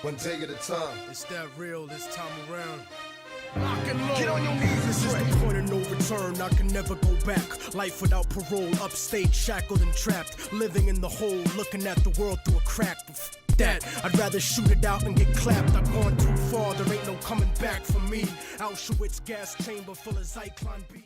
One day at a time. It's that real this time around. Lock and load. Get on your knees. This is the point of no return. I can never go back. Life without parole, upstate, shackled and trapped. Living in the hole, looking at the world through a crack. That I'd rather shoot it out and get clapped. I've gone too far, there ain't no coming back for me. Auschwitz gas chamber full of Zyklon B.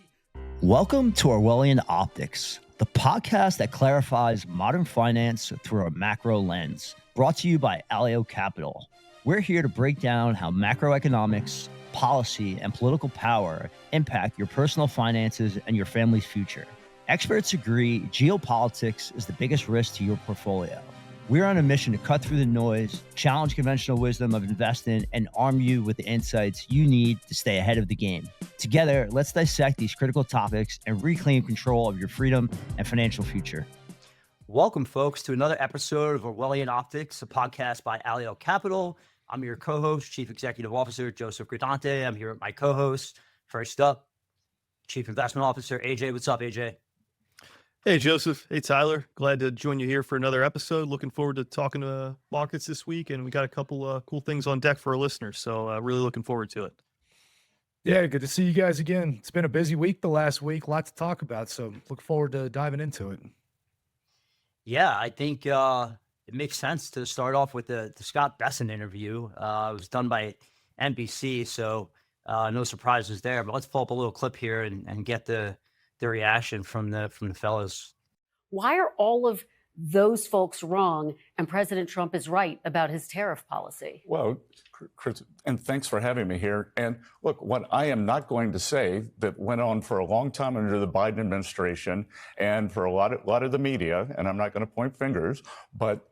Welcome to Orwellian Optics, the podcast that clarifies modern finance through a macro lens. Brought to you by Alio Capital. We're here to break down how macroeconomics, policy, and political power impact your personal finances and your family's future. Experts agree geopolitics is the biggest risk to your portfolio. We're on a mission to cut through the noise, challenge conventional wisdom of investing, and arm you with the insights you need to stay ahead of the game. Together, let's dissect these critical topics and reclaim control of your freedom and financial future. Welcome, folks, to another episode of Orwellian Optics, a podcast by Alio Capital. I'm your co-host, Chief Executive Officer Joseph Gradante. I'm here with my co-host. First up, Chief Investment Officer AJ. What's up, AJ? Hey, Joseph. Hey, Tyler. Glad to join you here for another episode. Looking forward to talking to markets this week, and we got a couple cool things on deck for our listeners, so really looking forward to it. Yeah, good to see you guys again. It's been a busy week the last week, lots to talk about, so look forward to diving into it. Yeah, I think it makes sense to start off with the Scott Bessent interview. It was done by NBC, so no surprises there. But let's pull up a little clip here and get the reaction from the fellows. Why are all of those folks wrong and President Trump is right about his tariff policy? Well, Chris, and thanks for having me here. And look, what I am not going to say that went on for a long time under the Biden administration and for a lot of the media, and I'm not going to point fingers, but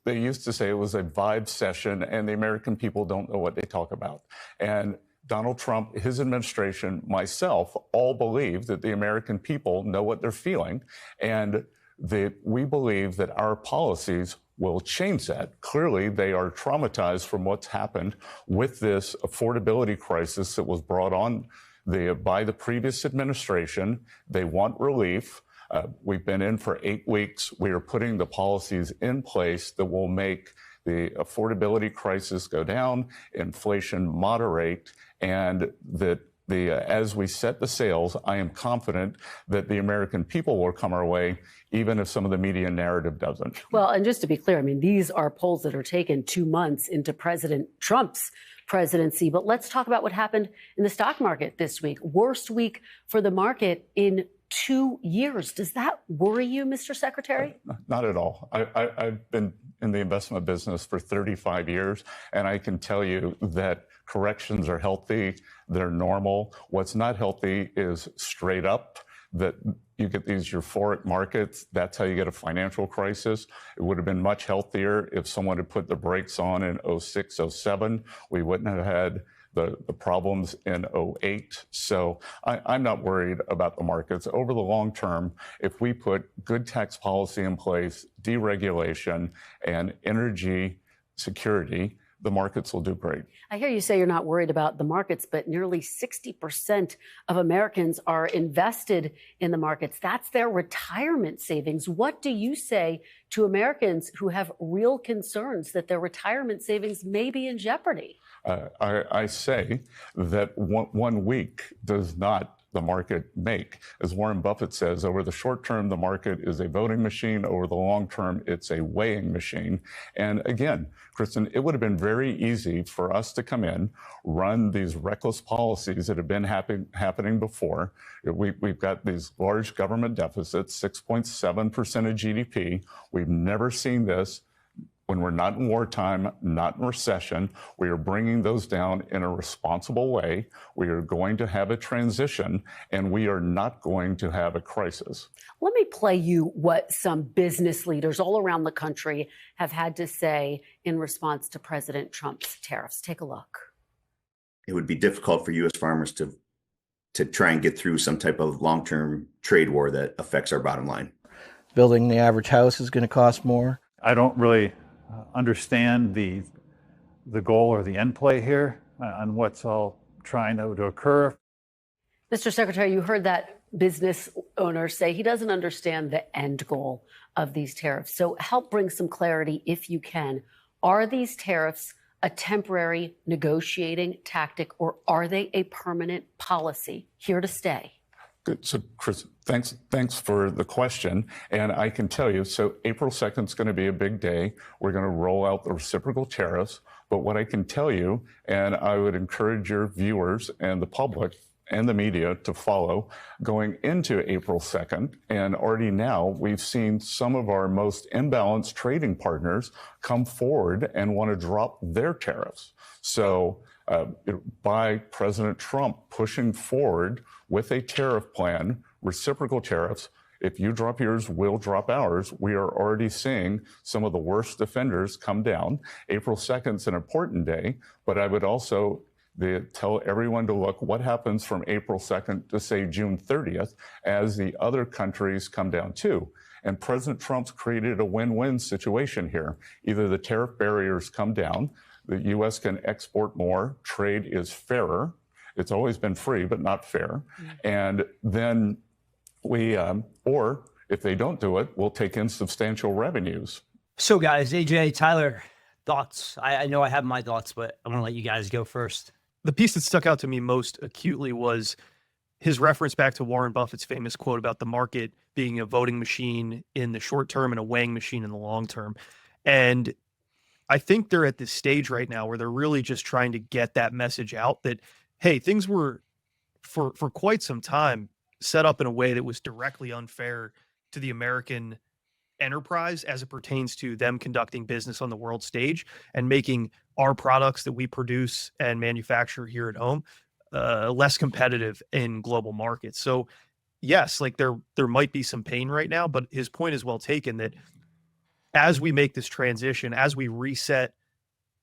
they used to say it was a vibe session and the American people don't know what they talk about. And Donald Trump, his administration, myself, all believe that the American people know what they're feeling, and that we believe that our policies will change that. Clearly, they are traumatized from what's happened with this affordability crisis that was brought on by the previous administration. They want relief. We've been in for 8 weeks. We are putting the policies in place that will make the affordability crisis go down, inflation moderate, and that as we set the sails, I am confident that the American people will come our way, even if some of the media narrative doesn't. Well, and just to be clear, I mean, these are polls that are taken 2 months into President Trump's presidency. But let's talk about what happened in the stock market this week. Worst week for the market in 2 years. Does that worry you, Mr. Secretary? Not at all. I've been in the investment business for 35 years, and I can tell you that corrections are healthy. They're normal. What's not healthy is straight up that you get these euphoric markets. That's how you get a financial crisis. It would have been much healthier if someone had put the brakes on in 06, 07. We wouldn't have had the problems in 08. So I'm not worried about the markets. Over the long term, if we put good tax policy in place, deregulation, and energy security, the markets will do great. I hear you say you're not worried about the markets, but nearly 60% of Americans are invested in the markets. That's their retirement savings. What do you say to Americans who have real concerns that their retirement savings may be in jeopardy? I say that 1 week does not the market make. As Warren Buffett says, over the short term, the market is a voting machine. Over the long term, it's a weighing machine. And again, Kristen, it would have been very easy for us to come in, run these reckless policies that have been happening before. We've got these large government deficits, 6.7% of GDP. We've never seen this. When we're not in wartime, not in recession, we are bringing those down in a responsible way. We are going to have a transition, and we are not going to have a crisis. Let me play you what some business leaders all around the country have had to say in response to President Trump's tariffs. Take a look. It would be difficult for U.S. farmers to try and get through some type of long-term trade war that affects our bottom line. Building the average house is going to cost more. I don't really understand the goal or the end play here on what's all trying to occur. Mr. Secretary, you heard that business owner say he doesn't understand the end goal of these tariffs. So help bring some clarity if you can. Are these tariffs a temporary negotiating tactic, or are they a permanent policy here to stay? Good. So, Chris, thanks for the question. And I can tell you, so April 2nd is going to be a big day. We're going to roll out the reciprocal tariffs. But what I can tell you, and I would encourage your viewers and the public and the media to follow going into April 2nd. And already now we've seen some of our most imbalanced trading partners come forward and want to drop their tariffs. So by President Trump pushing forward with a tariff plan, reciprocal tariffs, if you drop yours, we'll drop ours. We are already seeing some of the worst offenders come down. April 2nd is an important day, but I would also tell everyone to look what happens from April 2nd to, say, June 30th as the other countries come down too. And President Trump's created a win-win situation here. Either the tariff barriers come down, the U.S. can export more, trade is fairer. It's always been free, but not fair. And then or if they don't do it, we'll take in substantial revenues. So guys, AJ, Tyler, thoughts? I know I have my thoughts, but I want to let you guys go first. The piece that stuck out to me most acutely was his reference back to Warren Buffett's famous quote about the market being a voting machine in the short term and a weighing machine in the long term. And I think they're at this stage right now where they're really just trying to get that message out that, hey, things were for quite some time set up in a way that was directly unfair to the American enterprise as it pertains to them conducting business on the world stage and making our products that we produce and manufacture here at home less competitive in global markets. So yes, like there might be some pain right now, but his point is well taken that as we make this transition, as we reset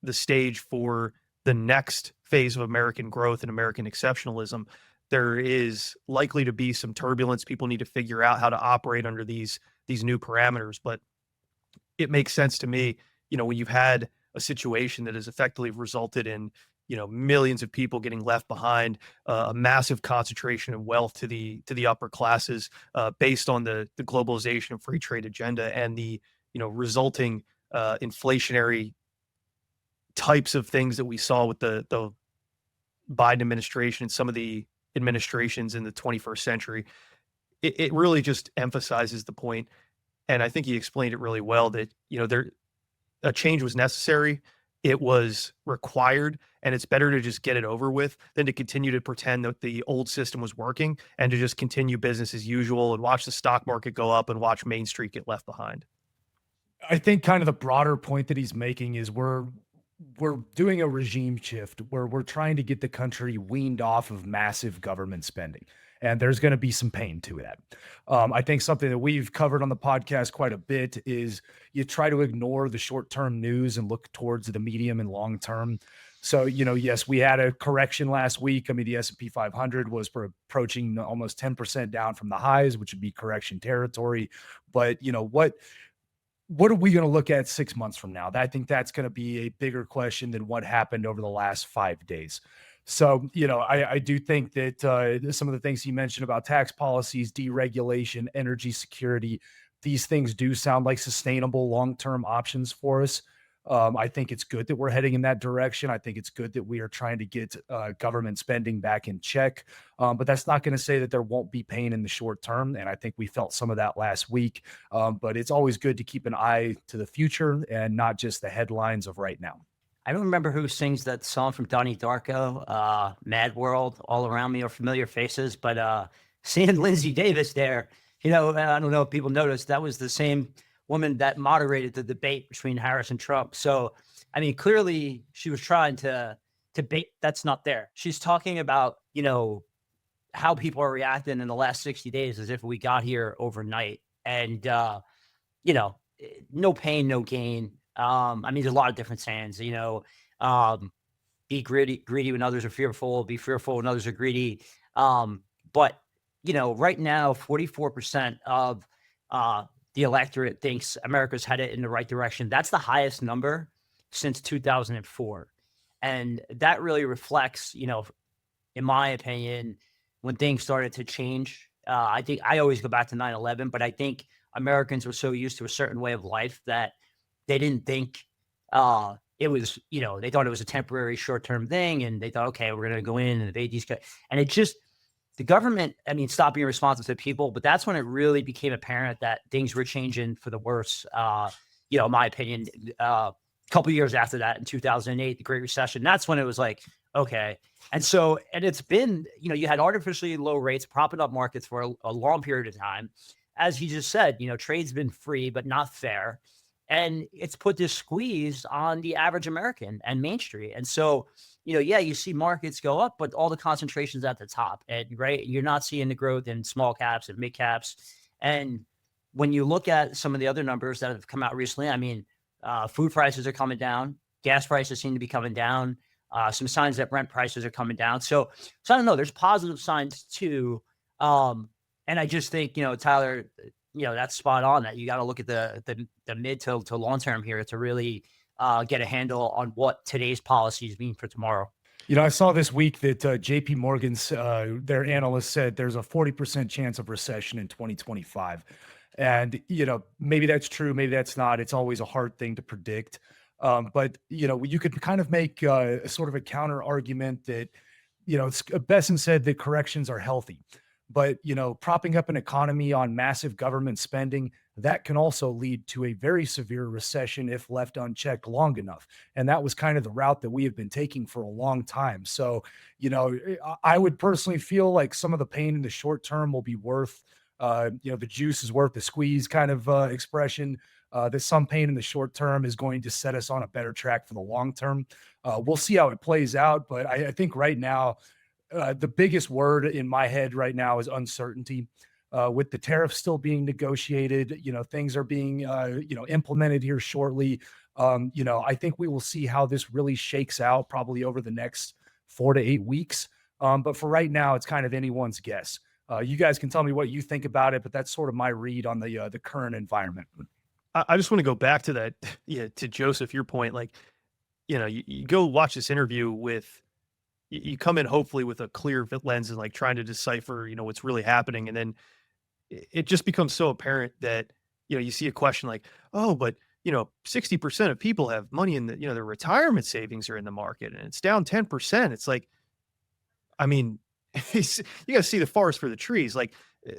the stage for the next phase of American growth and American exceptionalism, there is likely to be some turbulence. People need to figure out how to operate under these new parameters. But it makes sense to me, when you've had a situation that has effectively resulted in, millions of people getting left behind, a massive concentration of wealth to the upper classes, based on the globalization and free trade agenda and the, resulting inflationary types of things that we saw with the Biden administration and some of the administrations in the 21st century. It really just emphasizes the point, and I think he explained it really well, that a change was necessary, it was required, and it's better to just get it over with than to continue to pretend that the old system was working and to just continue business as usual and watch the stock market go up and watch Main Street get left behind. I think kind of the broader point that he's making is we're doing a regime shift where we're trying to get the country weaned off of massive government spending. And there's going to be some pain to that. I think something that we've covered on the podcast quite a bit is you try to ignore the short-term news and look towards the medium and long term. So, yes, we had a correction last week. I mean, the S&P 500 was approaching almost 10% down from the highs, which would be correction territory. But, what are we going to look at 6 months from now? I think that's going to be a bigger question than what happened over the last 5 days. So, I do think that some of the things he mentioned about tax policies, deregulation, energy security, these things do sound like sustainable long-term options for us. I think it's good that we're heading in that direction. I think it's good that we are trying to get government spending back in check. But that's not going to say that there won't be pain in the short term. And I think we felt some of that last week. But it's always good to keep an eye to the future and not just the headlines of right now. I don't remember who sings that song from Donnie Darko, Mad World, All Around Me Are Familiar Faces, but seeing Lindsay Davis there, I don't know if people noticed, that was the same woman that moderated the debate between Harris and Trump. So, I mean, clearly she was trying to bait. That's not there. She's talking about, how people are reacting in the last 60 days as if we got here overnight. And, no pain, no gain. I mean, there's a lot of different sayings, be greedy when others are fearful, be fearful when others are greedy. But, right now, 44% of the electorate thinks America's headed in the right direction. That's the highest number since 2004. And that really reflects, in my opinion, when things started to change. I think I always go back to 9/11, but I think Americans were so used to a certain way of life that they didn't think it was, they thought it was a temporary short-term thing, and they thought, okay, we're going to go in and evade these guys. And it just, the government, stopped being responsive to people, but that's when it really became apparent that things were changing for the worse. In my opinion, a couple of years after that, in 2008, the Great Recession, that's when it was like, okay. And it's been, you had artificially low rates propping up markets for a long period of time. As he just said, trade's been free, but not fair. And it's put this squeeze on the average American and Main Street. And so, you see markets go up, but all the concentration's at the top. And right, you're not seeing the growth in small caps and mid caps. And when you look at some of the other numbers that have come out recently, food prices are coming down, gas prices seem to be coming down. Some signs that rent prices are coming down. So I don't know. There's positive signs too. And I just think, Tyler, that's spot on, that you got to look at the mid to long term here to really get a handle on what today's policies mean for tomorrow. I saw this week that JP Morgan's, their analyst said there's a 40% chance of recession in 2025. And, maybe that's true. Maybe that's not. It's always a hard thing to predict. But, you could kind of make a sort of a counter argument that, Bessent said that corrections are healthy. But, propping up an economy on massive government spending, that can also lead to a very severe recession if left unchecked long enough. And that was kind of the route that we have been taking for a long time. So, I would personally feel like some of the pain in the short term will be worth, the juice is worth the squeeze kind of expression. That some pain in the short term is going to set us on a better track for the long term. We'll see how it plays out. But I think right now, the biggest word in my head right now is uncertainty. With the tariffs still being negotiated, things are being, implemented here shortly. I think we will see how this really shakes out probably over the next 4 to 8 weeks. But for right now, it's kind of anyone's guess. You guys can tell me what you think about it, but that's sort of my read on the current environment. I just want to go back to that, to Joseph, your point. Like, you go watch this interview with, you come in hopefully with a clear lens and like trying to decipher, what's really happening. And then it just becomes so apparent that, you see a question like, oh, but 60% of people have money in the, their retirement savings are in the market and it's down 10%. It's like, you got to see the forest for the trees. Like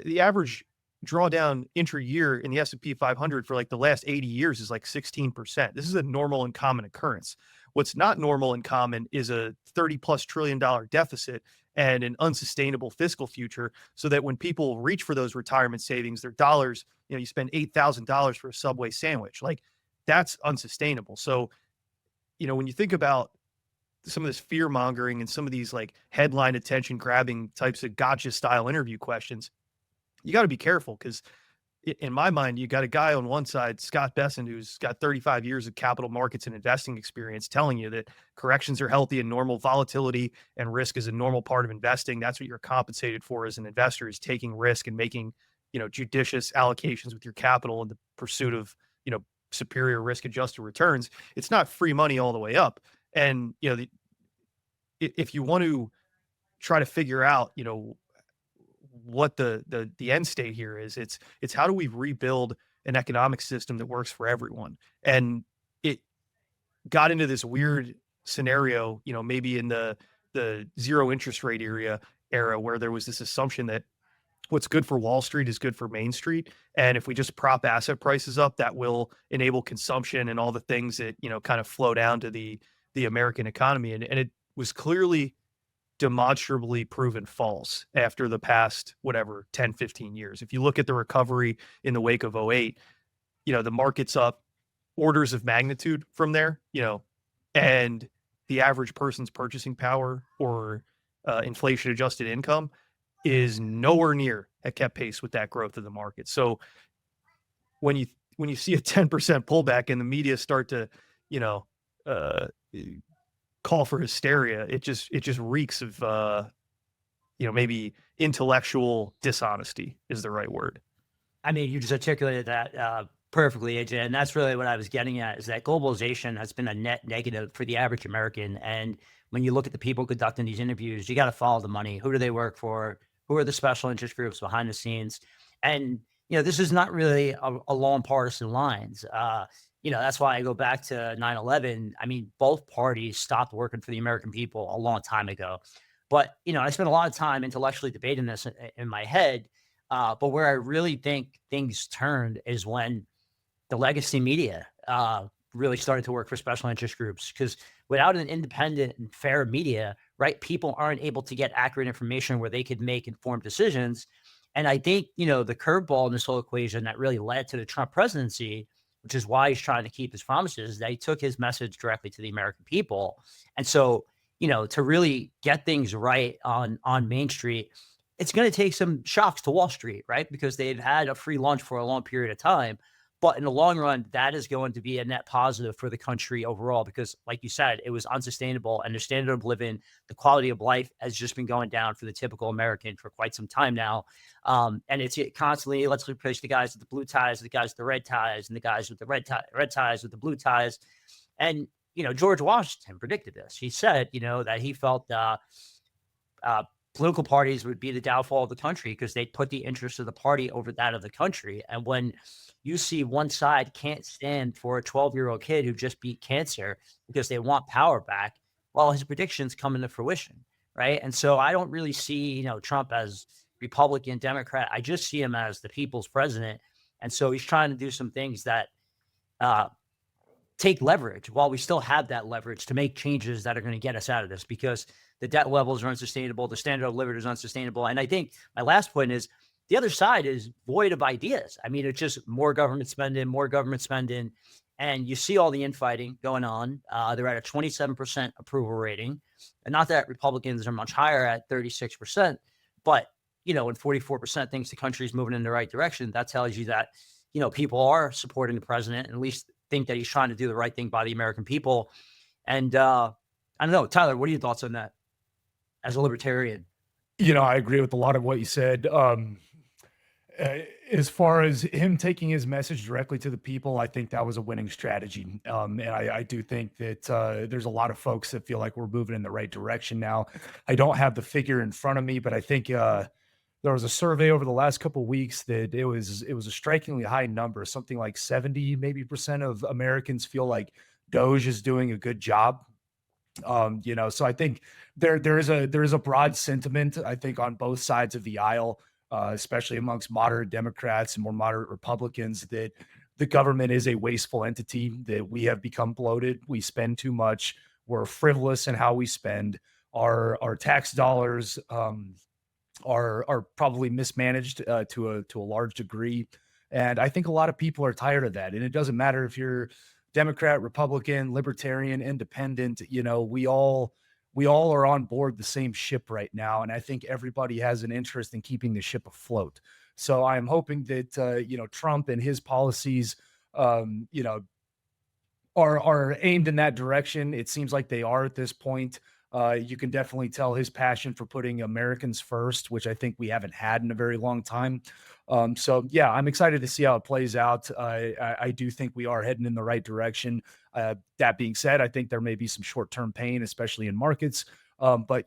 the average drawdown intra-year in the S&P 500 for like the last 80 years is like 16%. This is a normal and common occurrence. What's not normal and common is a $30+ trillion deficit and an unsustainable fiscal future, so that when people reach for those retirement savings, their dollars, you spend $8,000 for a Subway sandwich. Like that's unsustainable. So, when you think about some of this fear mongering and some of these like headline attention grabbing types of gotcha style interview questions, you got to be careful, because in my mind, you got a guy on one side, Scott Bessent, who's got 35 years of capital markets and investing experience, telling you that corrections are healthy and normal, volatility and risk is a normal part of investing. That's what you're compensated for as an investor, is taking risk and making, judicious allocations with your capital in the pursuit of, superior risk adjusted returns. It's not free money all the way up. And, if you want to try to figure out, what the end state here is, it's how do we rebuild an economic system that works for everyone? And it got into this weird scenario, maybe in the zero interest rate era where there was this assumption that what's good for Wall Street is good for Main Street. And if we just prop asset prices up, that will enable consumption and all the things that, kind of flow down to the American economy. And it was clearly demonstrably proven false after the past, 10, 15 years. If you look at the recovery in the wake of 08, the market's up orders of magnitude from there, and the average person's purchasing power or inflation adjusted income is nowhere near have kept pace with that growth of the market. So when you see a 10% pullback and the media start to, call for hysteria, it just reeks of maybe intellectual dishonesty is the right word. You just articulated that perfectly, AJ, and that's really what I was getting at, is that globalization has been a net negative for the average American. And when you look at the people conducting these interviews, you got to follow the money. Who do they work for? Who are the special interest groups behind the scenes? And this is not really along partisan lines. that's why I go back to 9/11. I mean, both parties stopped working for the American people a long time ago. But, I spent a lot of time intellectually debating this in my head. But where I really think things turned is when the legacy media really started to work for special interest groups. Because without an independent and fair media, right, people aren't able to get accurate information where they could make informed decisions. And I think, the curveball in this whole equation that really led to the Trump presidency, which is why he's trying to keep his promises, that he took his message directly to the American people. And so, to really get things right on Main Street, it's going to take some shocks to Wall Street, right? Because they've had a free lunch for a long period of time. But in the long run, that is going to be a net positive for the country overall, because like you said, it was unsustainable, and the standard of living, the quality of life has just been going down for the typical American for quite some time now. And it's constantly, let's replace the guys with the blue ties, the guys with the red ties, and the guys with the red ties with the blue ties. And, George Washington predicted this. He said, that he felt political parties would be the downfall of the country because they put the interest of the party over that of the country. And when you see one side can't stand for a 12-year-old kid who just beat cancer because they want power back, well, his predictions come into fruition, right? And so I don't really see, Trump as Republican, Democrat. I just see him as the people's president. And so he's trying to do some things that take leverage while we still have that leverage to make changes that are going to get us out of this, because the debt levels are unsustainable. The standard of living is unsustainable. And I think my last point is the other side is void of ideas. I mean, it's just more government spending. And you see all the infighting going on. They're at a 27% approval rating. And not that Republicans are much higher at 36%, but, when 44% thinks the country is moving in the right direction, that tells you that, people are supporting the president, and at least think that he's trying to do the right thing by the American people. And I don't know, Tyler, what are your thoughts on that as a libertarian? I agree with a lot of what you said. As far as him taking his message directly to the people, I think that was a winning strategy. And I do think that there's a lot of folks that feel like we're moving in the right direction now. I don't have the figure in front of me, but I think there was a survey over the last couple of weeks that it was a strikingly high number, something like 70 maybe percent of Americans feel like Doge is doing a good job. So I think there is a broad sentiment, I think, on both sides of the aisle, especially amongst moderate Democrats and more moderate Republicans, that the government is a wasteful entity, that we have become bloated. We spend too much. We're frivolous in how we spend. Our tax dollars are probably mismanaged to a large degree. And I think a lot of people are tired of that. And it doesn't matter if you're Democrat, Republican, Libertarian, Independent, we all are on board the same ship right now. And I think everybody has an interest in keeping the ship afloat. So I'm hoping that, Trump and his policies, are aimed in that direction. It seems like they are at this point. You can definitely tell his passion for putting Americans first, which I think we haven't had in a very long time. So yeah, I'm excited to see how it plays out. I do think we are heading in the right direction. That being said, I think there may be some short-term pain, especially in markets. But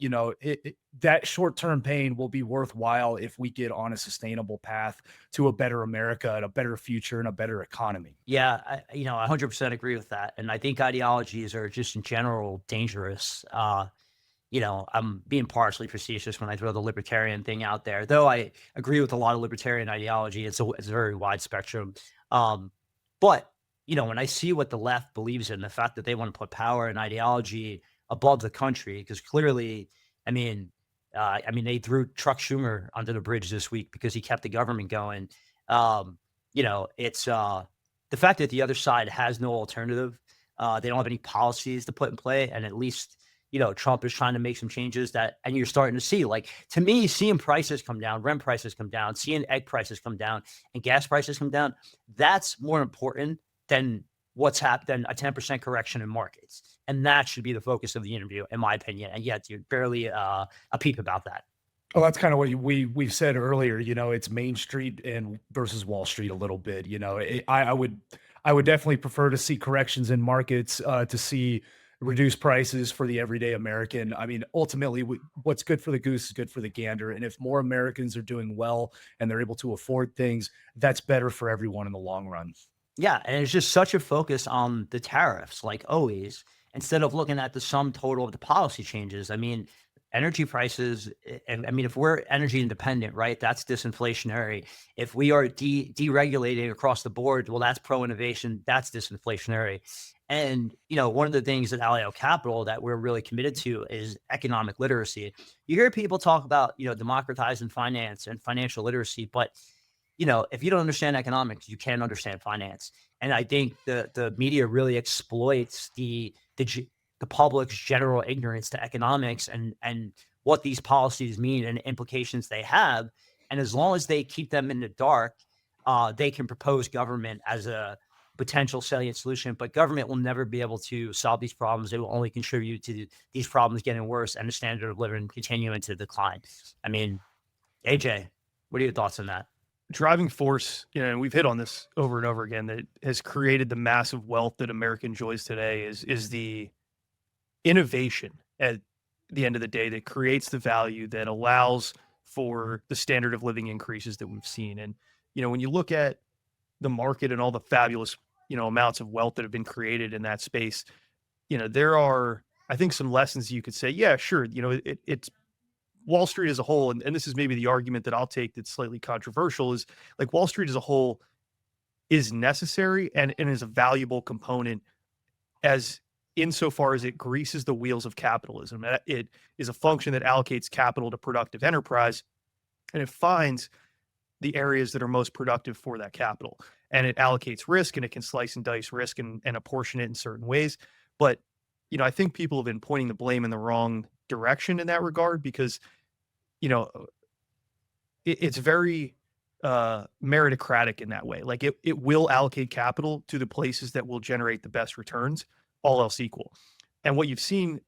that short-term pain will be worthwhile if we get on a sustainable path to a better America and a better future and a better economy. Yeah, I 100% agree with that. And I think ideologies are just in general dangerous. I'm being partially facetious when I throw the libertarian thing out there, though I agree with a lot of libertarian ideology. It's a very wide spectrum. But when I see what the left believes in, the fact that they want to put power and ideology above the country, because clearly, they threw Chuck Schumer under the bridge this week because he kept the government going. It's the fact that the other side has no alternative. They don't have any policies to put in play, and at least Trump is trying to make some changes and you're starting to see, like, to me, seeing prices come down, rent prices come down, seeing egg prices come down, and gas prices come down. That's more important than what's happened, a 10% correction in markets. And that should be the focus of the interview, in my opinion. And yet you're barely a peep about that. Well, that's kind of what we've said earlier. It's Main Street and versus Wall Street a little bit. I would definitely prefer to see corrections in markets, to see reduced prices for the everyday American. Ultimately, what's good for the goose is good for the gander. And if more Americans are doing well and they're able to afford things, that's better for everyone in the long run. Yeah, and it's just such a focus on the tariffs, like always, instead of looking at the sum total of the policy changes. I mean, energy prices, and I mean, if we're energy independent, right, that's disinflationary. If we are deregulating across the board, well, that's pro innovation, that's disinflationary. And one of the things at Alio Capital that we're really committed to is economic literacy. You hear people talk about democratizing finance and financial literacy, but if you don't understand economics, you can't understand finance. And I think the media really exploits the public's general ignorance to economics and what these policies mean and implications they have. And as long as they keep them in the dark, they can propose government as a potential salient solution. But government will never be able to solve these problems. It will only contribute to these problems getting worse and the standard of living continuing to decline. I mean, AJ, what are your thoughts on that? Driving force, and we've hit on this over and over again, that has created the massive wealth that America enjoys today is the innovation at the end of the day that creates the value that allows for the standard of living increases that we've seen. And, when you look at the market and all the fabulous, amounts of wealth that have been created in that space, there are, I think, some lessons you could say, yeah, sure. It's Wall Street as a whole, and this is maybe the argument that I'll take that's slightly controversial, is like Wall Street as a whole is necessary and is a valuable component as insofar as it greases the wheels of capitalism. It is a function that allocates capital to productive enterprise, and it finds the areas that are most productive for that capital. And it allocates risk, and it can slice and dice risk and apportion it in certain ways. But, I think people have been pointing the blame in the wrong direction in that regard, because it's very meritocratic in that way. Like it will allocate capital to the places that will generate the best returns, all else equal. And what you've seen,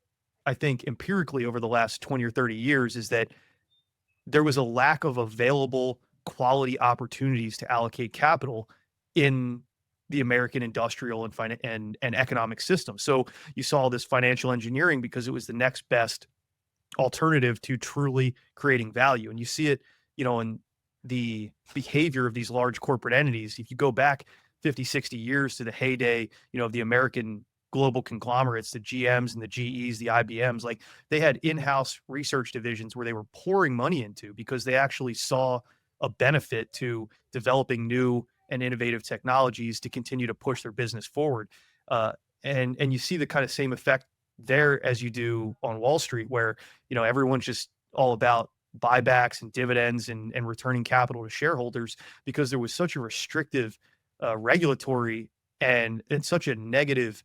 I think, empirically over the last 20 or 30 years is that there was a lack of available quality opportunities to allocate capital in the American industrial and economic system. So you saw this financial engineering because it was the next best alternative to truly creating value. And you see it, in the behavior of these large corporate entities. If you go back 50, 60 years to the heyday, of the American global conglomerates, the GMs and the GEs, the IBMs, like they had in-house research divisions where they were pouring money into because they actually saw a benefit to developing new and innovative technologies to continue to push their business forward. And you see the kind of same effect there as you do on Wall Street, where, everyone's just all about buybacks and dividends and returning capital to shareholders, because there was such a restrictive regulatory and such a negative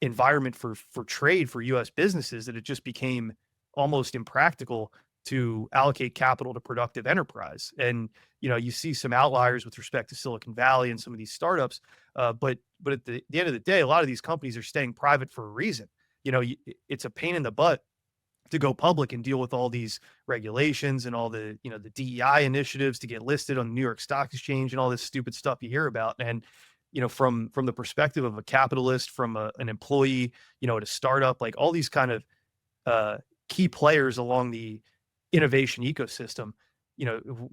environment for trade for U.S. businesses that it just became almost impractical to allocate capital to productive enterprise. And, you see some outliers with respect to Silicon Valley and some of these startups. But at the end of the day, a lot of these companies are staying private for a reason. It's a pain in the butt to go public and deal with all these regulations and all the, the DEI initiatives to get listed on the New York Stock Exchange and all this stupid stuff you hear about. And, from the perspective of a capitalist, from an employee, at a startup, like all these kind of key players along the innovation ecosystem,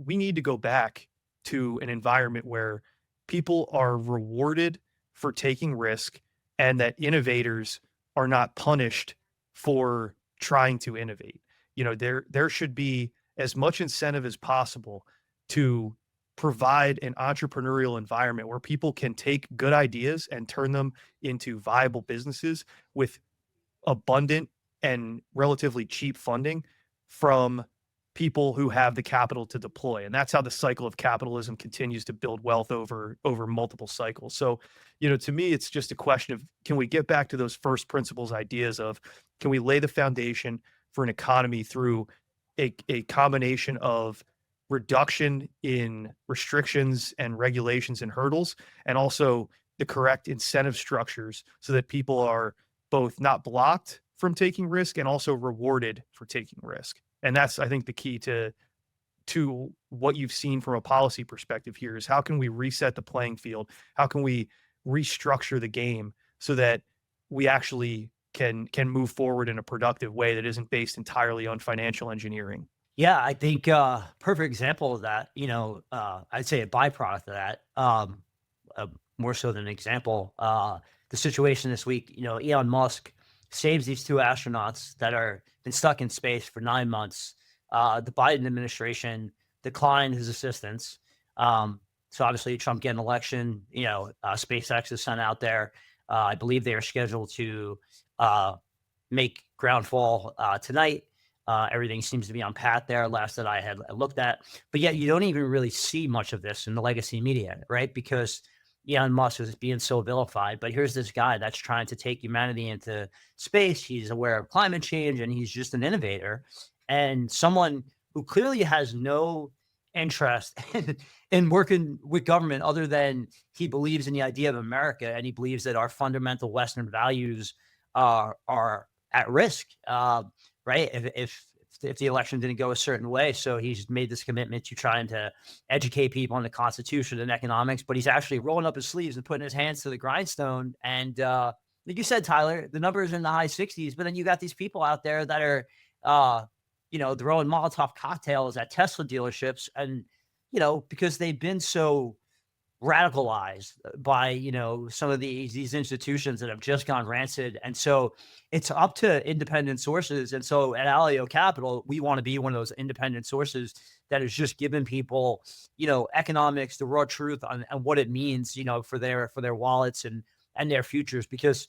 we need to go back to an environment where people are rewarded for taking risk and that innovators are not punished for trying to innovate. There should be as much incentive as possible to provide an entrepreneurial environment where people can take good ideas and turn them into viable businesses with abundant and relatively cheap funding from people who have the capital to deploy. And that's how the cycle of capitalism continues to build wealth over multiple cycles. So, to me, it's just a question of, can we get back to those first principles ideas of, can we lay the foundation for an economy through a combination of reduction in restrictions and regulations and hurdles, and also the correct incentive structures so that people are both not blocked from taking risk and also rewarded for taking risk. And that's, I think, the key to what you've seen from a policy perspective here is, how can we reset the playing field? How can we restructure the game so that we actually can move forward in a productive way that isn't based entirely on financial engineering? Yeah, I think perfect example of that, I'd say a byproduct of that, more so than an example. The situation this week, Elon Musk saves these two astronauts that are been stuck in space for 9 months. The Biden administration declined his assistance. So obviously Trump getting election, SpaceX is sent out there. I believe they are scheduled to make ground fall tonight. Everything seems to be on path there, last that I had looked at. But yet you don't even really see much of this in the legacy media, right? Because Elon Musk is being so vilified. But here's this guy that's trying to take humanity into space. He's aware of climate change, and he's just an innovator and someone who clearly has no interest in working with government other than he believes in the idea of America, and he believes that our fundamental Western values are at risk, right? If the election didn't go a certain way. So he's made this commitment to trying to educate people on the Constitution and economics, but he's actually rolling up his sleeves and putting his hands to the grindstone. And like you said, Tyler, the numbers are in the high 60s, but then you got these people out there that are, throwing Molotov cocktails at Tesla dealerships, and, because they've been so radicalized by, some of these institutions that have just gone rancid. And so it's up to independent sources. And so at Alio Capital, we want to be one of those independent sources that is just giving people, economics, the raw truth on what it means, for their wallets and their futures. Because,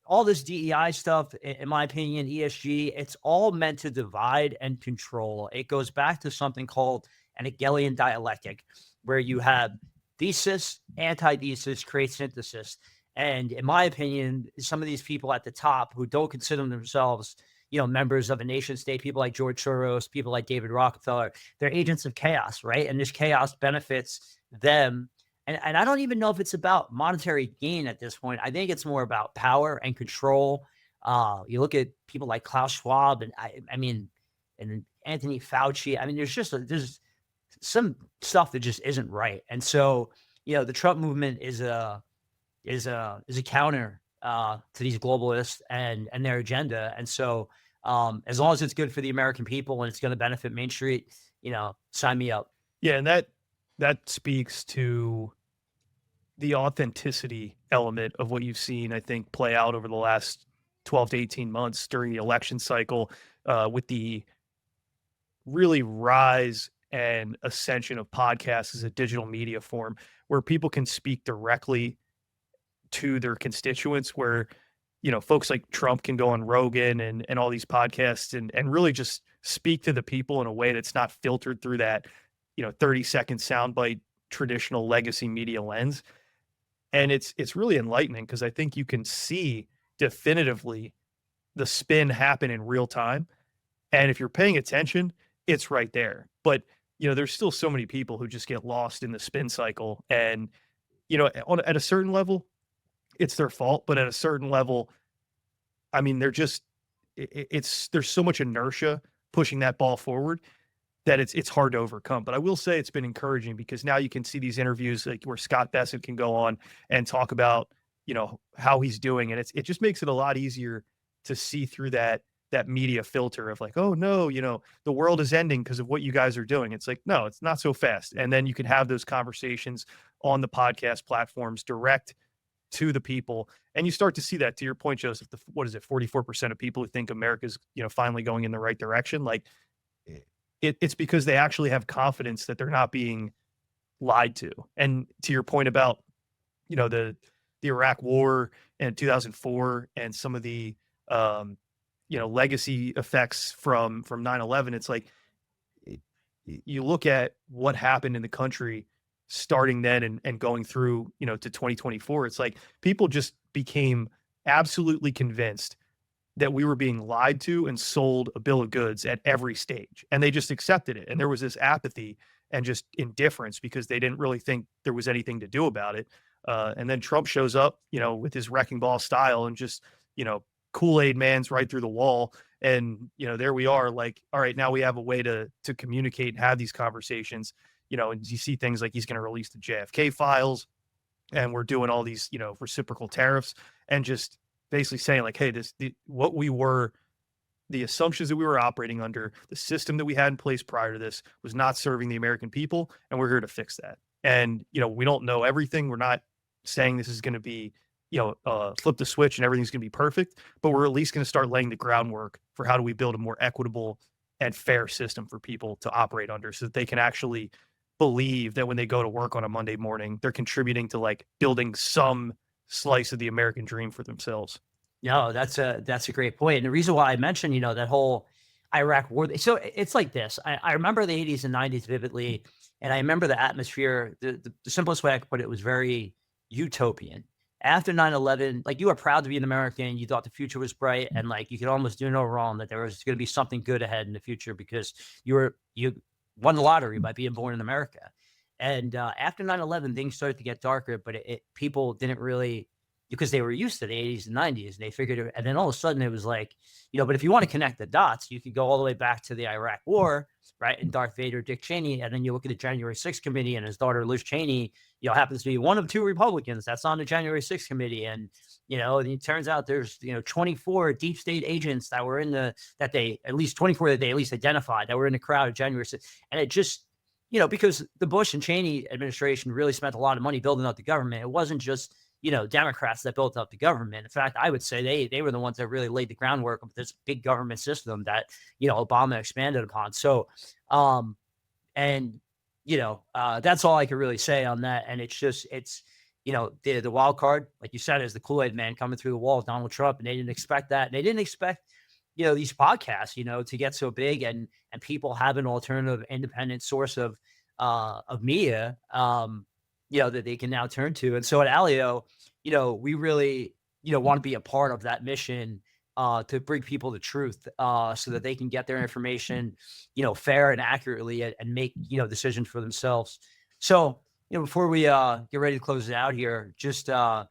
all this DEI stuff, in my opinion, ESG, it's all meant to divide and control. It goes back to something called an Hegelian dialectic, where you have thesis, antithesis, create synthesis. And in my opinion, some of these people at the top who don't consider themselves, members of a nation state, people like George Soros, people like David Rockefeller, they're agents of chaos, right? And this chaos benefits them. And I don't even know if it's about monetary gain at this point. I think it's more about power and control. You look at people like Klaus Schwab and and Anthony Fauci. I mean, there's some stuff that just isn't right. And so, the Trump movement is a counter to these globalists and their agenda. And so, as long as it's good for the American people and it's going to benefit Main Street, sign me up. Yeah, and that speaks to the authenticity element of what you've seen, I think, play out over the last 12 to 18 months during the election cycle, with the really rise and ascension of podcasts as a digital media form where people can speak directly to their constituents, where, folks like Trump can go on Rogan and all these podcasts and really just speak to the people in a way that's not filtered through that, 30-second soundbite traditional legacy media lens. And it's really enlightening, because I think you can see definitively the spin happen in real time. And if you're paying attention, it's right there. But, there's still so many people who just get lost in the spin cycle. And, at a certain level, it's their fault. But at a certain level, I mean, there's so much inertia pushing that ball forward that it's hard to overcome. But I will say it's been encouraging, because now you can see these interviews like where Scott Bessent can go on and talk about, how he's doing. And it just makes it a lot easier to see through that media filter of like, oh no, the world is ending because of what you guys are doing. It's like, no, it's not so fast. And then you can have those conversations on the podcast platforms direct to the people. And you start to see that, to your point, Joseph, what is it? 44% of people who think America's, finally going in the right direction. Like, it's because they actually have confidence that they're not being lied to. And to your point about, the Iraq War in 2004 and some of the, legacy effects from 9/11, it's like, you look at what happened in the country starting then and going through, to 2024, it's like people just became absolutely convinced that we were being lied to and sold a bill of goods at every stage. And they just accepted it. And there was this apathy and just indifference because they didn't really think there was anything to do about it. And then Trump shows up, with his wrecking ball style and just, Kool-Aid man's right through the wall. And, there we are, like, all right, now we have a way to communicate and have these conversations, and you see things like he's going to release the JFK files, and we're doing all these, reciprocal tariffs, and just basically saying like, hey, the assumptions that we were operating under, the system that we had in place prior to this was not serving the American people, and we're here to fix that. And, we don't know everything. We're not saying this is going to be, flip the switch and everything's going to be perfect, but we're at least going to start laying the groundwork for how do we build a more equitable and fair system for people to operate under so that they can actually believe that when they go to work on a Monday morning, they're contributing to like building some slice of the American dream for themselves. No, that's a great point. And the reason why I mentioned, that whole Iraq war. So it's like this. I remember the 80s and 90s vividly, and I remember the atmosphere. The simplest way I could put it was very utopian. After 9/11, like you were proud to be an American, you thought the future was bright, and like you could almost do no wrong that there was going to be something good ahead in the future because you won the lottery by being born in America. And after 9/11, things started to get darker, but people didn't really, because they were used to the 80s and 90s, and they figured it, and then all of a sudden it was like, but if you want to connect the dots, you could go all the way back to the Iraq war, right? And Darth Vader, Dick Cheney, and then you look at the January 6th committee and his daughter, Liz Cheney, happens to be one of two Republicans that's on the January 6th committee. And, it turns out there's, 24 deep state agents that were at least 24 that they at least identified that were in the crowd of January 6th. And it just, because the Bush and Cheney administration really spent a lot of money building up the government. It wasn't just, Democrats that built up the government. In fact, I would say they were the ones that really laid the groundwork of this big government system that, Obama expanded upon. So, that's all I could really say on that. And it's the wild card, like you said, is the Kool-Aid man coming through the wall of Donald Trump. And they didn't expect that. And they didn't expect, these podcasts, to get so big and people have an alternative independent source of media, that they can now turn to. And so at Alio, we really, want to be a part of that mission to bring people the truth so that they can get their information, fair and accurately and make, decisions for themselves. So, before we get ready to close it out here, just, on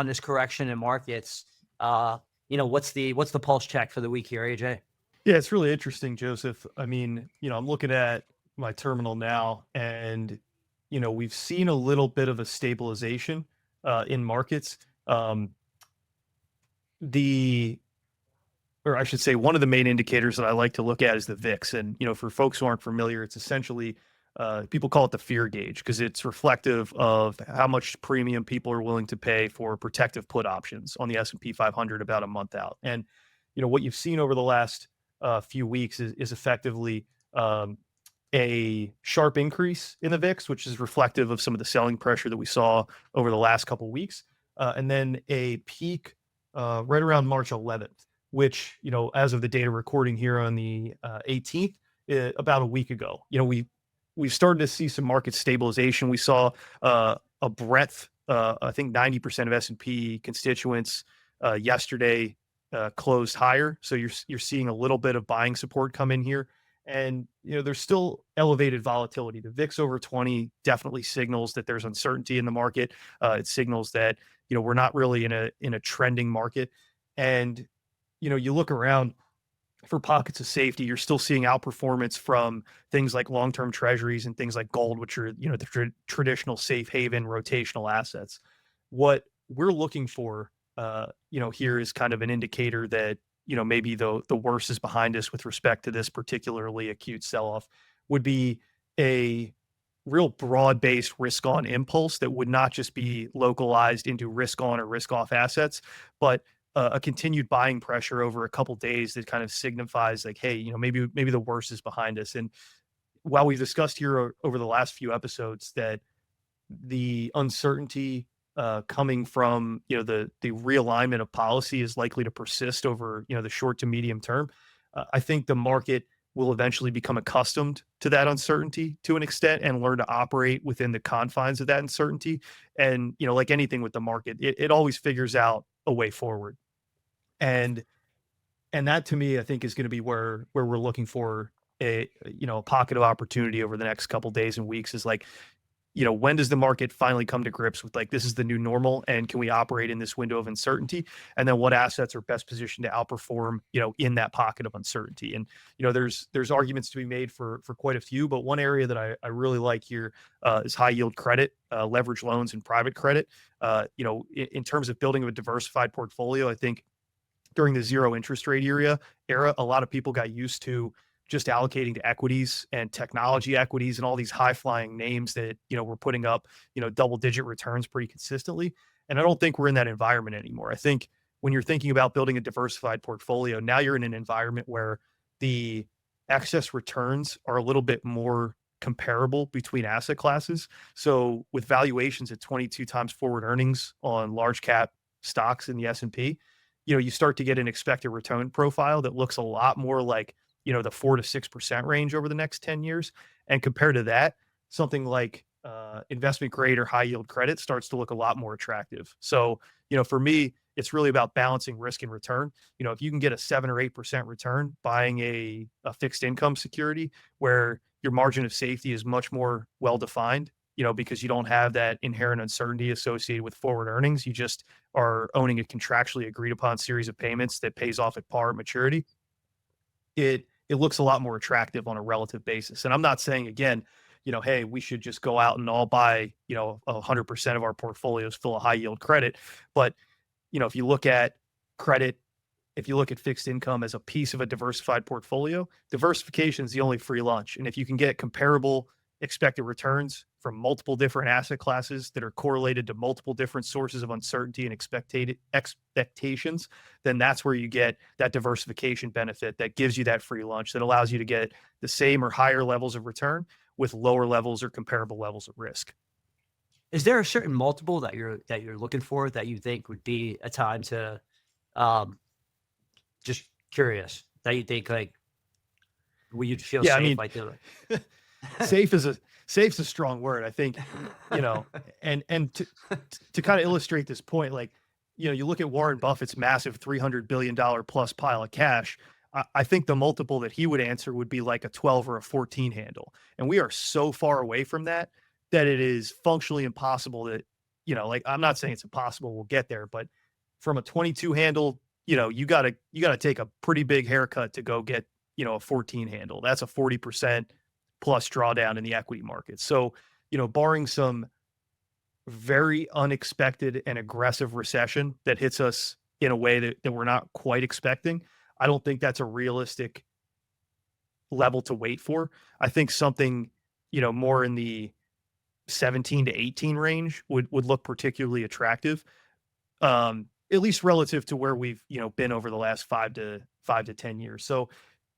this correction in markets, what's the pulse check for the week here, AJ? Yeah, it's really interesting, Joseph. I mean, I'm looking at my terminal now and, we've seen a little bit of a stabilization in markets. Or I should say, one of the main indicators that I like to look at is the VIX. And, for folks who aren't familiar, it's essentially, people call it the fear gauge because it's reflective of how much premium people are willing to pay for protective put options on the S&P 500 about a month out. And, what you've seen over the last few weeks is effectively a sharp increase in the VIX, which is reflective of some of the selling pressure that we saw over the last couple of weeks. And then a peak right around March 11th, which, as of the data recording here on the 18th, about a week ago, we've started to see some market stabilization. We saw a breadth, I think 90% of S&P constituents yesterday closed higher. So you're seeing a little bit of buying support come in here. And, there's still elevated volatility. The VIX over 20 definitely signals that there's uncertainty in the market. It signals that, we're not really in a trending market. And, you look around for pockets of safety, you're still seeing outperformance from things like long-term treasuries and things like gold, which are, the traditional safe haven rotational assets. What we're looking for, here is kind of an indicator that, maybe the worst is behind us with respect to this particularly acute sell-off, would be a real broad-based risk-on impulse that would not just be localized into risk-on or risk-off assets, but a continued buying pressure over a couple days that kind of signifies like, hey, maybe the worst is behind us. And while we've discussed here over the last few episodes that the uncertainty coming from the realignment of policy is likely to persist over the short to medium term, I think the market will eventually become accustomed to that uncertainty to an extent and learn to operate within the confines of that uncertainty. And like anything with the market, it always figures out a way forward. And that to me, I think is going to be where we're looking for a pocket of opportunity over the next couple days and weeks is like, when does the market finally come to grips with like, this is the new normal and can we operate in this window of uncertainty? And then what assets are best positioned to outperform, in that pocket of uncertainty? And, there's arguments to be made for quite a few, but one area that I really like here is high yield credit, leverage loans and private credit. In terms of building a diversified portfolio, I think during the zero interest rate era, a lot of people got used to just allocating to equities and technology equities and all these high flying names that, we're putting up, double digit returns pretty consistently. And I don't think we're in that environment anymore. I think when you're thinking about building a diversified portfolio, now you're in an environment where the excess returns are a little bit more comparable between asset classes. So with valuations at 22 times forward earnings on large cap stocks in the S&P, you start to get an expected return profile that looks a lot more like, the 4 to 6% range over the next 10 years. And compared to that, something like investment grade or high yield credit starts to look a lot more attractive. So, for me, it's really about balancing risk and return. If you can get a 7 or 8% return buying a fixed income security where your margin of safety is much more well defined, because you don't have that inherent uncertainty associated with forward earnings. You just are owning a contractually agreed upon series of payments that pays off at par at maturity. It looks a lot more attractive on a relative basis. And I'm not saying, again, hey, we should just go out and all buy, 100% of our portfolios full of high yield credit. But, if you look at credit, if you look at fixed income as a piece of a diversified portfolio, diversification is the only free lunch. And if you can get comparable expected returns from multiple different asset classes that are correlated to multiple different sources of uncertainty and expectations, then that's where you get that diversification benefit that gives you that free lunch that allows you to get the same or higher levels of return with lower levels or comparable levels of risk. Is there a certain multiple that you're looking for that you think would be a time to, just curious, that you think like, will you feel safe by doing it? Safe's a strong word. I think, and to kind of illustrate this point, like, you look at Warren Buffett's massive $300 billion plus pile of cash. I think the multiple that he would answer would be like a 12 or a 14 handle. And we are so far away from that it is functionally impossible that, like, I'm not saying it's impossible we'll get there, but from a 22 handle, you gotta take a pretty big haircut to go get, a 14 handle. That's a 40% plus drawdown in the equity market. So, barring some very unexpected and aggressive recession that hits us in a way that we're not quite expecting, I don't think that's a realistic level to wait for. I think something, more in the 17 to 18 range would look particularly attractive, at least relative to where we've, been over the last 5 to 10 years. So,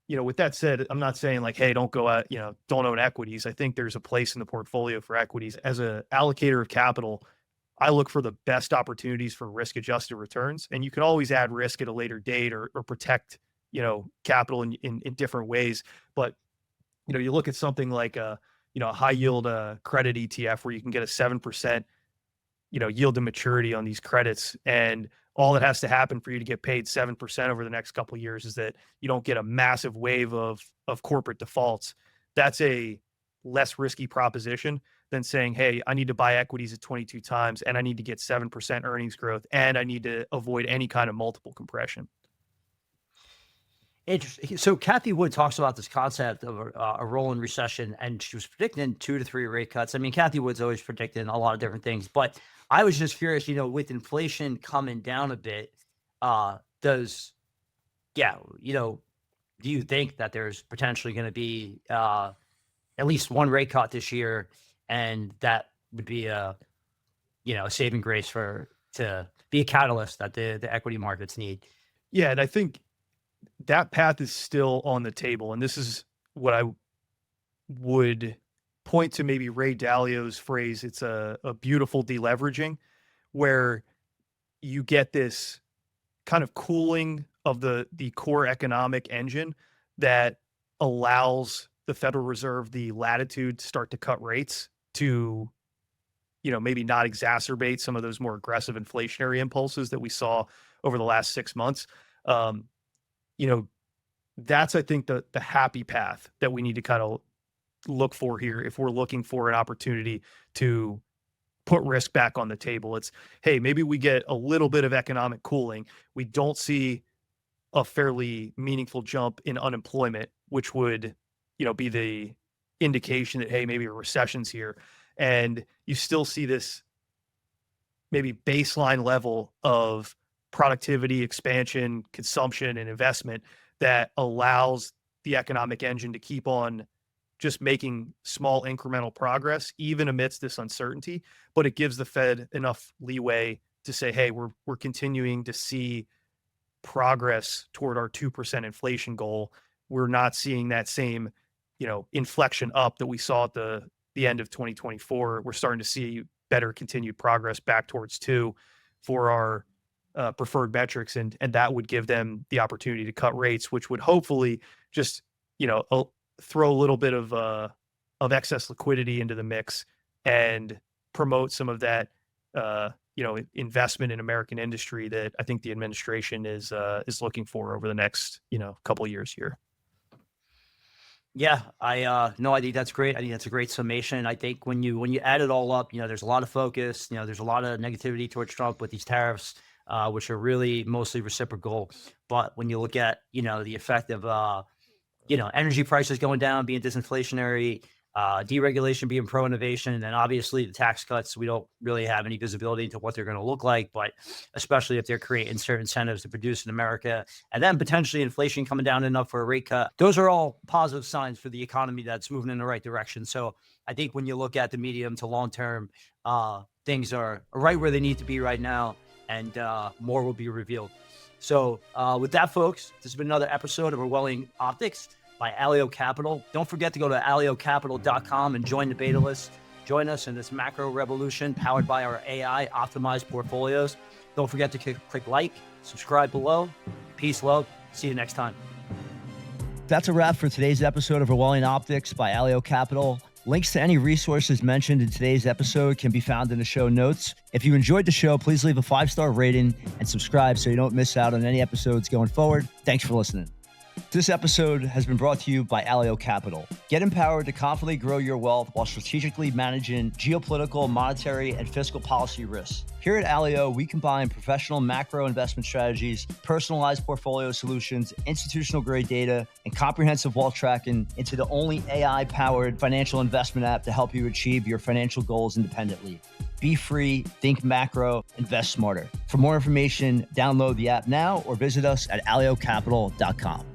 with that said, I'm not saying like, hey, don't go out, don't own equities. I think there's a place in the portfolio for equities. As an allocator of capital, I look for the best opportunities for risk-adjusted returns, and you can always add risk at a later date or protect, capital in different ways. But, you look at something like a high yield credit ETF where you can get a 7%, yield to maturity on these credits, and all that has to happen for you to get paid 7% over the next couple of years is that you don't get a massive wave of corporate defaults. That's a less risky proposition than saying, hey, I need to buy equities at 22 times and I need to get 7% earnings growth and I need to avoid any kind of multiple compression. Interesting. So Kathy Wood talks about this concept of a rolling recession, and she was predicting 2 to 3 rate cuts. I mean, Kathy Wood's always predicting a lot of different things, but I was just curious, with inflation coming down a bit, do you think that there's potentially going to be at least one rate cut this year, and that would be a saving grace to be a catalyst that the equity markets need? Yeah, and I think that path is still on the table. And this is what I would point to, maybe Ray Dalio's phrase. It's a beautiful deleveraging, where you get this kind of cooling of the core economic engine that allows the Federal Reserve the latitude to start to cut rates to, maybe not exacerbate some of those more aggressive inflationary impulses that we saw over the last 6 months. That's, I think, the happy path that we need to kind of look for here if we're looking for an opportunity to put risk back on the table. It's, hey, maybe we get a little bit of economic cooling. We don't see a fairly meaningful jump in unemployment, which would, be the indication that, hey, maybe a recession's here. And you still see this maybe baseline level of productivity, expansion, consumption, and investment that allows the economic engine to keep on just making small incremental progress, even amidst this uncertainty. But it gives the Fed enough leeway to say, hey, we're continuing to see progress toward our 2% inflation goal. We're not seeing that same, inflection up that we saw at the end of 2024. We're starting to see better continued progress back towards 2 for our preferred metrics, and that would give them the opportunity to cut rates, which would hopefully just throw a little bit of excess liquidity into the mix and promote some of that investment in American industry that I think the administration is looking for over the next couple of years here. Yeah, I think that's great. I think that's a great summation. I think when you add it all up, there's a lot of focus. There's a lot of negativity towards Trump with these tariffs, which are really mostly reciprocal. But when you look at the effect of energy prices going down, being disinflationary, deregulation being pro-innovation, and then obviously the tax cuts, we don't really have any visibility into what they're going to look like, but especially if they're creating certain incentives to produce in America, and then potentially inflation coming down enough for a rate cut. Those are all positive signs for the economy that's moving in the right direction. So I think when you look at the medium to long term, things are right where they need to be right now, and more will be revealed. So with that, folks, this has been another episode of Orwellian Optics by Alio Capital. Don't forget to go to aliocapital.com and join the beta list. Join us in this macro revolution powered by our AI optimized portfolios. Don't forget to click like, subscribe below. Peace, love. See you next time. That's a wrap for today's episode of Orwellian Optics by Alio Capital. Links to any resources mentioned in today's episode can be found in the show notes. If you enjoyed the show, please leave a 5-star rating and subscribe so you don't miss out on any episodes going forward. Thanks for listening. This episode has been brought to you by Alio Capital. Get empowered to confidently grow your wealth while strategically managing geopolitical, monetary, and fiscal policy risks. Here at Alio, we combine professional macro investment strategies, personalized portfolio solutions, institutional-grade data, and comprehensive wealth tracking into the only AI-powered financial investment app to help you achieve your financial goals independently. Be free, think macro, invest smarter. For more information, download the app now or visit us at aliocapital.com.